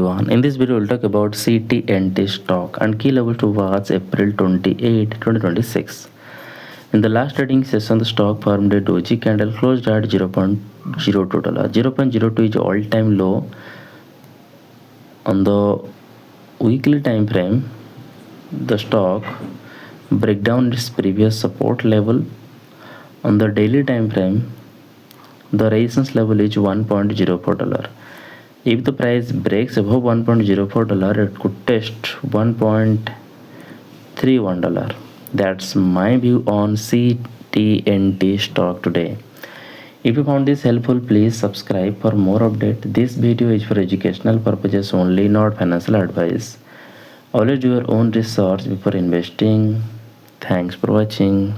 In this video, we'll talk about CTNT stock and key level to watch April 28, 2026. In the last trading session, the stock formed a doji candle closed at $0.02. $0.02 is all-time low on the weekly time frame. The stock break down its previous support level. On the daily time frame, the resistance level is $1.04. If the price breaks above $1.04, it could test $1.31. That's my view on CTNT stock today. If you found this helpful, please subscribe for more updates. This video is for educational purposes only, not financial advice. Always do your own research before investing. Thanks for watching.